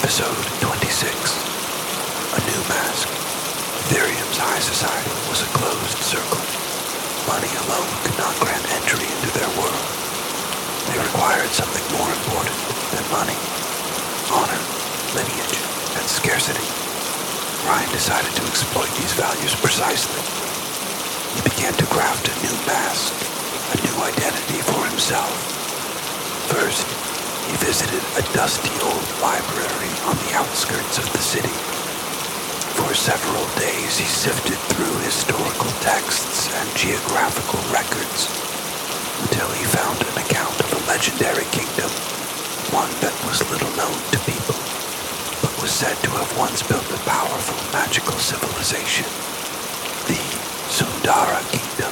Episode 26. A new mask. Ethereum's high society was a closed circle. Money alone could not grant entry into their world. They required something more important than money. Honor, lineage, and scarcity. Ryan decided to exploit these values precisely. He began to craft a new mask, a new identity for himself. First, he visited a dusty old library on the outskirts of the city. For several days he sifted through historical texts and geographical records until he found an account of a legendary kingdom, one that was little known to people, but was said to have once built a powerful magical civilization. The Sundara Kingdom,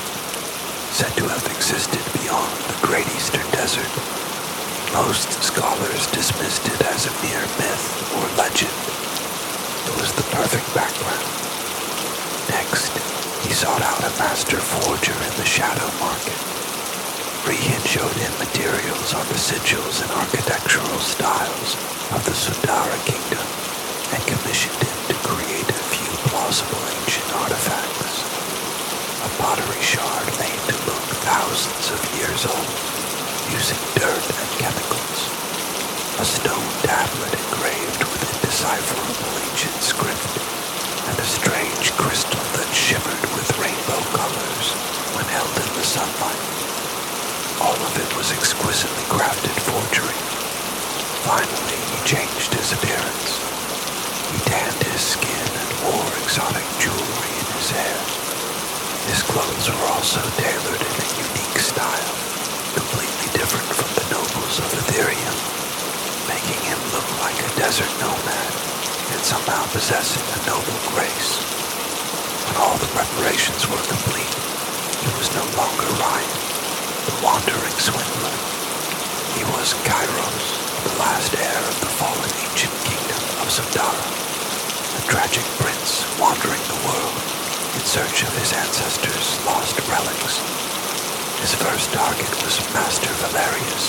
said to have existed beyond the Great Eastern Desert. Most scholars dismissed it as a mere myth or legend. It was the perfect background. Next, he sought out a master forger in the shadow market. Rihin showed him materials on the sigils and architectural styles of the Sundara Kingdom and commissioned him to create a few plausible ancient artifacts. A pottery shard made to look thousands of years old, using dirt and chemicals, a stone tablet engraved with indecipherable ancient script, and a strange crystal that shimmered with rainbow colors when held in the sunlight. All of it was exquisitely crafted forgery. Finally, he changed his appearance. He tanned his skin and wore exotic jewelry in his hair. His clothes were also tailored in a unique style, completely different from the nobles of Ethereum, making him look like a desert nomad, yet somehow possessing a noble grace. When all the preparations were complete, he was no longer Ryan, the wandering swindler. He was Kairos, the last heir of the fallen ancient kingdom of Sundara, a tragic prince wandering the world in search of his ancestors' lost relics. His first target was Master Valerius,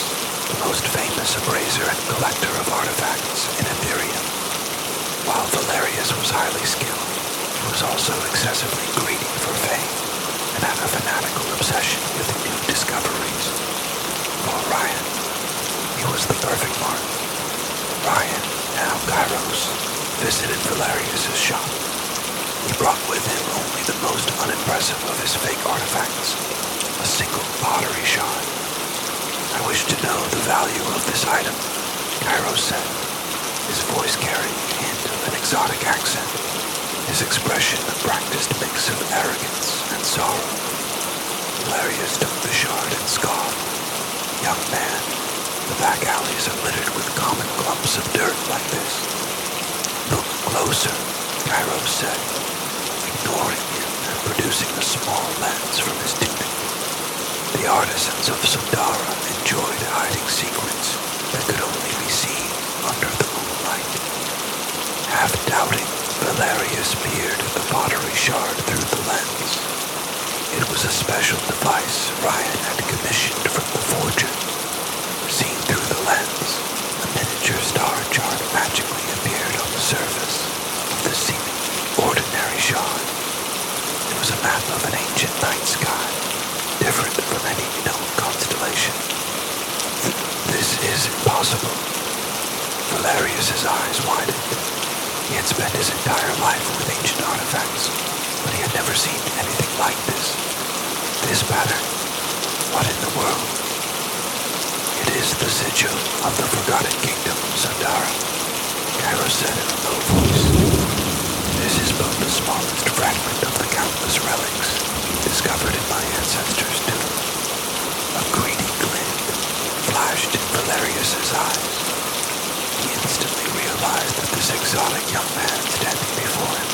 the most famous appraiser and collector of artifacts in Ethereum. While Valerius was highly skilled, he was also excessively greedy for fame and had a fanatical obsession with new discoveries. For Ryan, he was the perfect mark. Ryan, now Kairos, visited Valerius' shop. He brought with him only the most unimpressive of his fake artifacts, a single pottery shard. I wish to know the value of this item, Kairos said, his voice carrying a hint of an exotic accent, his expression a practiced mix of arrogance and sorrow. Valerius took the shard and scoffed. Young man, the back alleys are littered with common clumps of dirt like this. Look closer, Kairos said, ignoring him and producing a small lens from his tunic. The artisans of Sundara enjoyed hiding secrets that could only be seen under the moonlight. Half doubting, Valerius peered at the pottery shard through the lens. It was a special device Ryan had commissioned from the forger. Seen through the lens, a miniature star chart magically appeared on the surface of the seemingly ordinary shard. It was a map of an ancient night sky, different from any known constellation. This is impossible. Valerius' eyes widened. He had spent his entire life with ancient artifacts, but he had never seen anything like this. This pattern, what in the world? It is the sigil of the forgotten kingdom of Sundara, Kairos said in a low voice. This is but the smallest fragment of the countless relics discovered in my ancestors' tomb. A greedy glint flashed in Valerius' eyes. He instantly realized that this exotic young man standing before him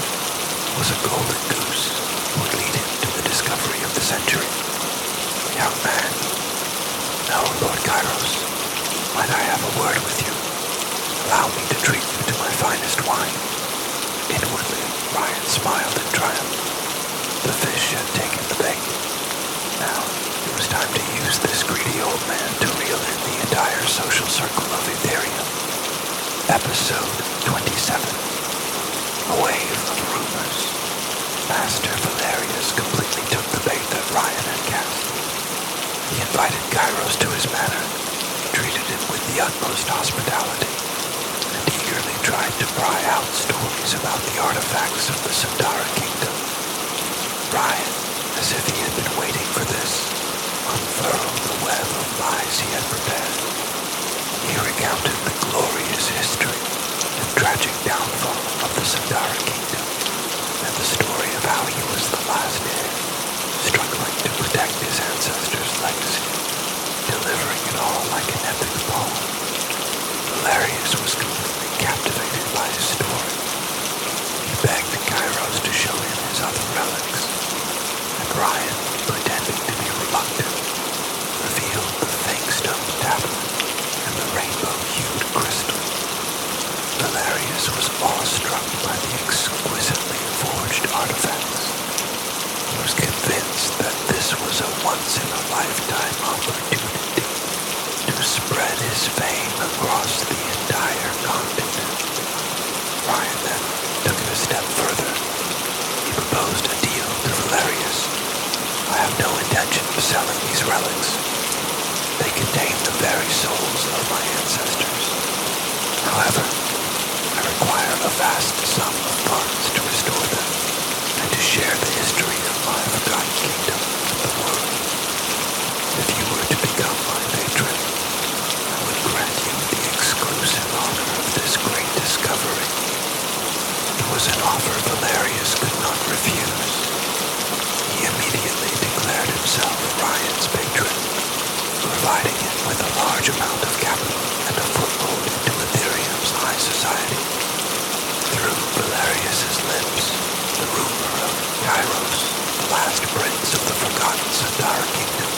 was a golden goose who would lead him to the discovery of the century. Young man, no, Lord Kairos, might I have a word with you? Allow me to treat you to my finest wine. Inwardly, Ryan smiled in triumph. The fish had taken the bait. Now, it was time to use this greedy old man to reel in the entire social circle of Ethereum. Episode 7. A wave of rumors. Master Valerius completely took the bait that Ryan had cast. He invited Kairos to his manor, treated him with the utmost hospitality, and eagerly tried to pry out stories about the artifacts of the Sundara kingdom. Ryan, as if he had been waiting for this, unfurled the web of lies he had prepared. He recounted the glorious history and tragic downfall of the Sundara kingdom, and the story of how he was the last heir, struggling to protect his ancestors' legacy, delivering it all like an epic poem. Valerius was completely captivated by his story. He begged Kairos to show him his other relics, and Ryan, pretending to be reluctant, revealed the Fangstone tablet and the rainbow-hued crystal. Valerius was awestruck by the exquisitely forged artifacts. He was convinced that this was a once-in-a-lifetime opportunity to spread his fame across the entire continent. Ryan then took it a step further. He proposed a deal to Valerius. I have no intention of selling these relics. They contain the very souls of my ancestors. However, I require a vast sum of funds to restore them and to share the history of my forgotten kingdom with the world. If you were to become my patron, I would grant you the exclusive honor of this great discovery. It was an offer Valerius could not refuse. He immediately declared himself Ryan's patron, providing him with a large amount of capital and a foothold into Ethereum's high society. Through Valerius's lips, the rumor of Kairos, the last prince of the forgotten Sundara kingdom,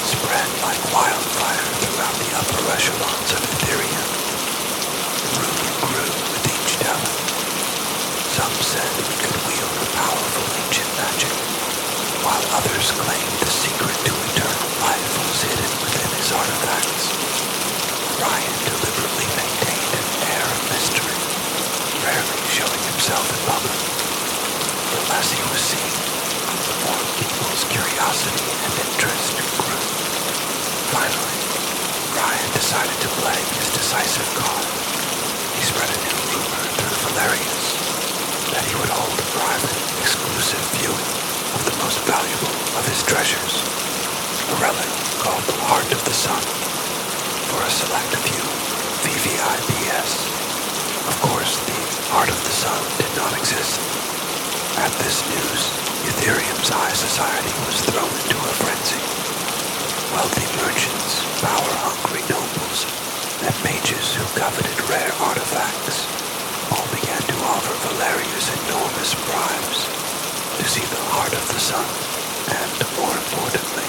spread like wildfire throughout the upper echelons of Ethereum. The rumor grew with each telling. Some said he could wield a powerful ancient magic, while others claimed the secret to eternal life was hidden within his artifacts. Ryan deliberately maintained an air of mystery, rarely showing himself in public. The less he was seen, the more people's curiosity and interest grew. Finally, Ryan decided to play his decisive card. He spread a new rumor through Valerius that he would hold a private, exclusive viewing of the most valuable of his treasures, a relic called the Heart of the Sun, for a select few VVIPs. Of course, the Heart of the Sun did not exist. At this news, Ethereum's high society was thrown into a frenzy. Wealthy merchants, power-hungry nobles, and mages who coveted rare artifacts all began to offer Valerius enormous bribes to see the Heart of the Sun, and, more importantly,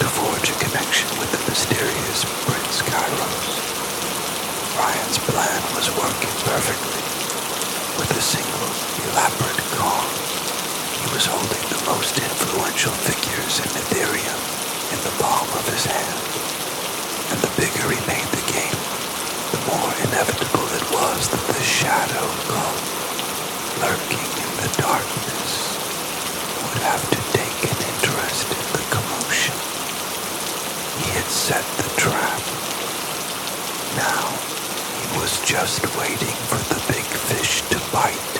to forge a connection with the mysterious Prince Kairos. Ryan's plan was working perfectly. With a single, elaborate call, he was holding the most influential figures in Ethereum in the palm of his hand. And the bigger he made the game, the more inevitable it was that the shadow cult, lurking in the darkness, would have to take an interest in the commotion. He had set the trap. Now, he was just waiting for the big fish to bite.